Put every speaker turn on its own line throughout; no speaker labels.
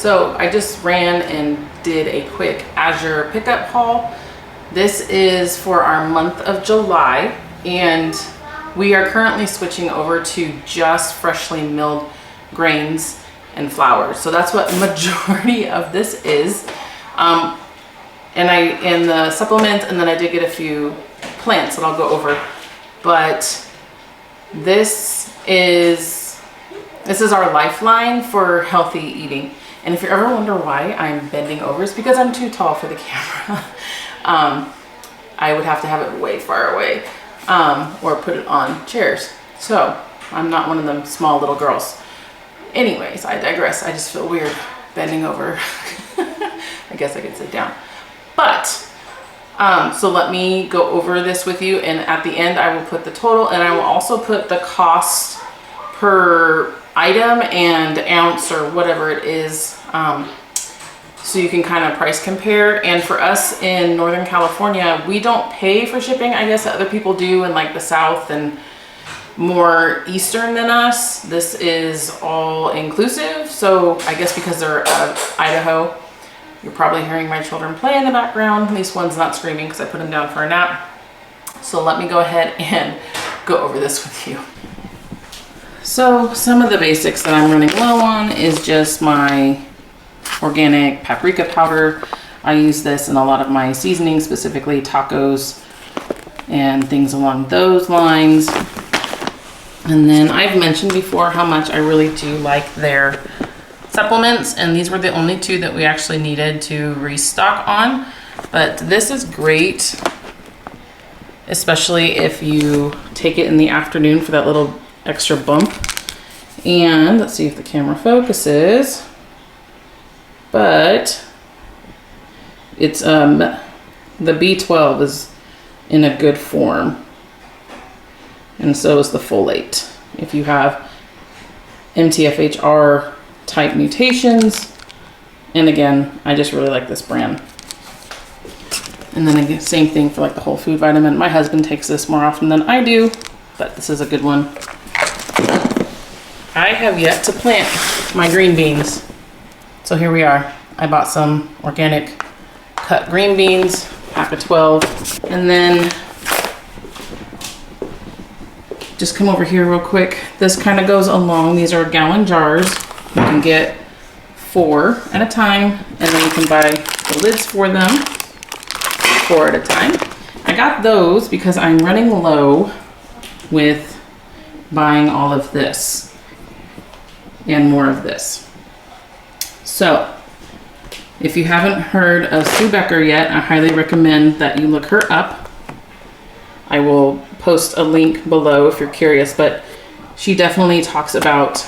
So I just ran and did a quick Azure pickup haul. This is for our month of July, and we are currently switching over to just freshly milled grains and flours. So that's what majority of this is. And the supplements, and then I did get a few plants that I'll go over. But this is our lifeline for healthy eating. And if you ever wonder why I'm bending over, it's because I'm too tall for the camera. I would have to have it way far away, or put it on chairs. So I'm not one of them small little girls. Anyways, I digress. I just feel weird bending over. I guess I could sit down. But, so let me go over this with you, and at the end I will put the total, and I will also put the cost per item and ounce or whatever it is, so you can kind of price compare. And for us in Northern California, we don't pay for shipping. I guess other people do in like the South and more Eastern than us. This is all inclusive. So I guess because they're Idaho, you're probably hearing my children play in the background. At least one's not screaming because I put him down for a nap. So let me go ahead and go over this with you. So some of the basics that I'm running low on is just my organic paprika powder. I use this in a lot of my seasonings, specifically tacos and things along those lines. And then I've mentioned before how much I really do like their supplements, and these were the only two that we actually needed to restock on. But this is great, especially if you take it in the afternoon for that little extra bump. And let's see if the camera focuses. But it's the B12 is in a good form, and so is the folate. If you have MTHFR type mutations, and again, I just really like this brand. And then again, same thing for like the whole food vitamin. My husband takes this more often than I do, but this is a good one. I have yet to plant my green beans. So here we are. I bought some organic cut green beans, pack of 12. And then just come over here real quick. This kind of goes along. These are gallon jars. You can get 4 at a time, and then you can buy the lids for them, 4 at a time. I got those because I'm running low with buying all of this and more of this. So if you haven't heard of Sue Becker yet, I highly recommend that you look her up. I will post a link below if you're curious, but she definitely talks about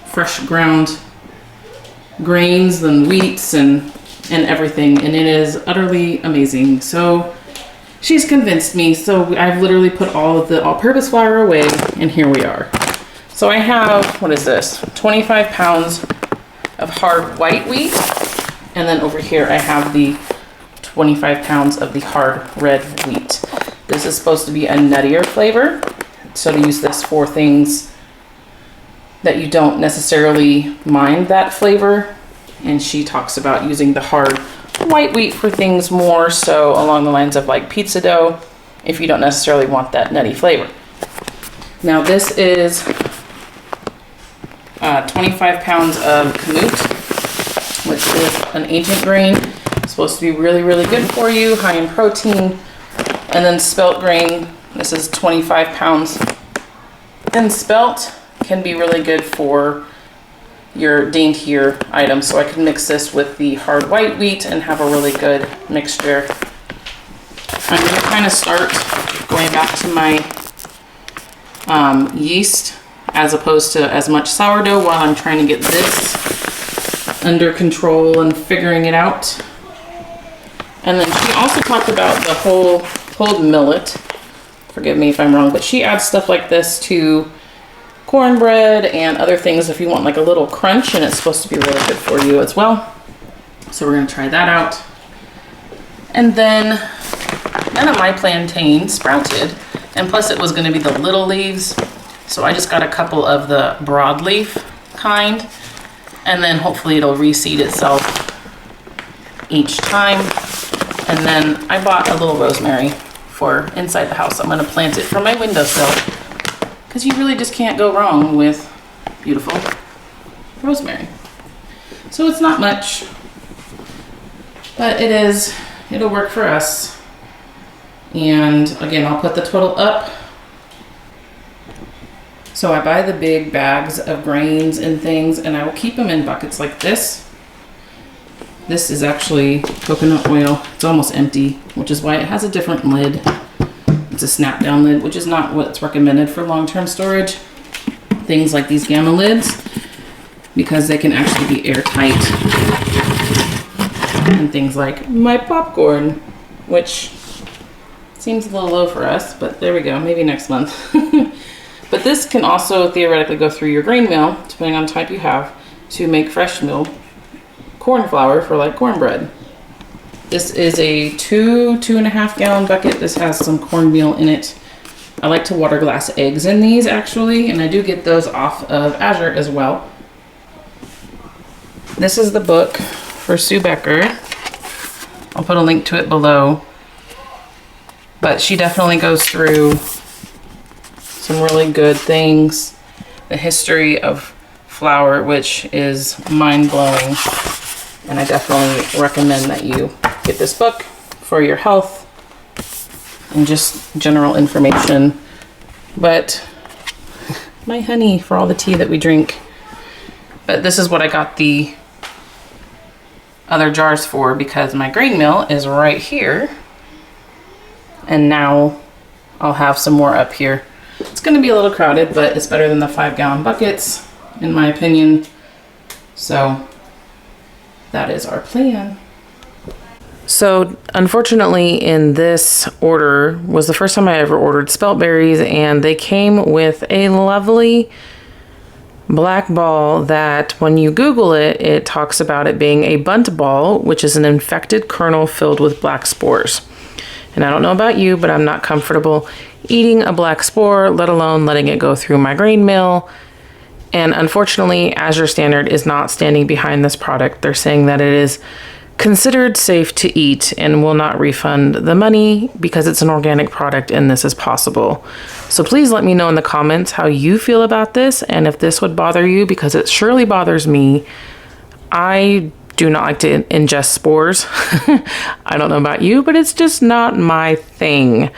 fresh ground grains and wheats and everything, and it is utterly amazing. So she's convinced me. So I've literally put all of the all-purpose flour away, and here we are. So I have, what is this? 25 pounds of hard white wheat, and then over here I have the 25 pounds of the hard red wheat. This is supposed to be a nuttier flavor, so to use this for things that you don't necessarily mind that flavor. And she talks about using the hard white wheat for things more so along the lines of like pizza dough, if you don't necessarily want that nutty flavor. Now this is 25 pounds of kamut, which is an ancient grain. It's supposed to be really, really good for you, high in protein. And then spelt grain, this is 25 pounds. And spelt can be really good for your daintier items. So I can mix this with the hard white wheat and have a really good mixture. I'm going to kind of start going back to my yeast as opposed to as much sourdough while I'm trying to get this under control and figuring it out. And then she also talked about the whole millet. Forgive me if I'm wrong, but she adds stuff like this to cornbread and other things if you want like a little crunch, and it's supposed to be really good for you as well. So we're going to try that out. And then none of my plantain sprouted, and plus it was going to be the little leaves, so I just got a couple of the broadleaf kind. and then hopefully it'll reseed itself each time. And then I bought a little rosemary for inside the house. I'm gonna plant it from my windowsill because you really just can't go wrong with beautiful rosemary. So it's not much, but it'll work for us. And again, I'll put the total up. So I buy the big bags of grains and things, and I will keep them in buckets like this. This is actually coconut oil. It's almost empty, which is why it has a different lid. It's a snap down lid, which is not what's recommended for long-term storage. Things like these Gamma lids, because they can actually be airtight. And things like my popcorn, which seems a little low for us, but there we go, maybe next month. But this can also theoretically go through your grain mill, depending on the type you have, to make fresh milled corn flour for like cornbread. This is a 2.5 gallon bucket. This has some cornmeal in it. I like to water glass eggs in these actually, and I do get those off of Azure as well. This is the book for Sue Becker. I'll put a link to it below. But she definitely goes through some really good things. The history of flour, which is mind-blowing. And I definitely recommend that you get this book for your health and just general information. But my honey for all the tea that we drink. But this is what I got the other jars for, because my grain mill is right here. And now I'll have some more up here. It's gonna be a little crowded, but it's better than the 5 gallon buckets, in my opinion. So that is our plan. So unfortunately in this order was the first time I ever ordered spelt berries, and they came with a lovely black ball that when you Google it, it talks about it being a bunt ball, which is an infected kernel filled with black spores. And I don't know about you, but I'm not comfortable eating a black spore, let alone letting it go through my grain mill. And unfortunately, Azure Standard is not standing behind this product. They're saying that it is considered safe to eat and will not refund the money because it's an organic product and this is possible. So please let me know in the comments how you feel about this and if this would bother you, because it surely bothers me. I do not like to ingest spores. I don't know about you, but it's just not my thing.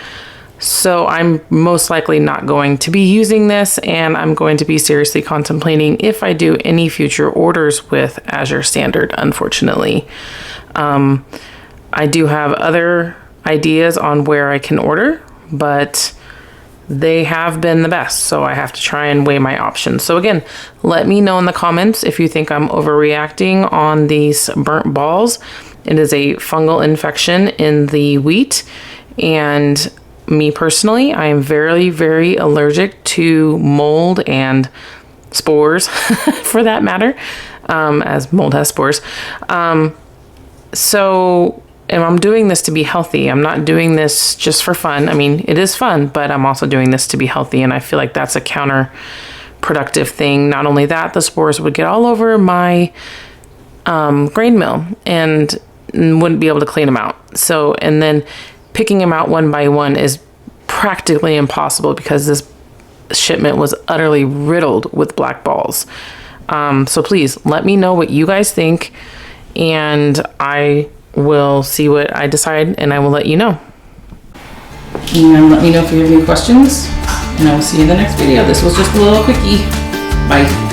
So I'm most likely not going to be using this, and I'm going to be seriously contemplating if I do any future orders with Azure Standard, unfortunately. I do have other ideas on where I can order, but they have been the best, so I have to try and weigh my options. So again, let me know in the comments if you think I'm overreacting on these burnt balls. It is a fungal infection in the wheat, and me personally, I am very, very allergic to mold and spores for that matter, as mold has spores. So and I'm doing this to be healthy. I'm not doing this just for fun. I mean, it is fun, but I'm also doing this to be healthy. And I feel like that's a counterproductive thing. Not only that, the spores would get all over my grain mill and wouldn't be able to clean them out. So, and then picking them out one by one is practically impossible because this shipment was utterly riddled with black balls. So please let me know what you guys think, and I will see what I decide and I will let you know. And let me know if you have any questions, and I will see you in the next video. This was just a little quickie. Bye.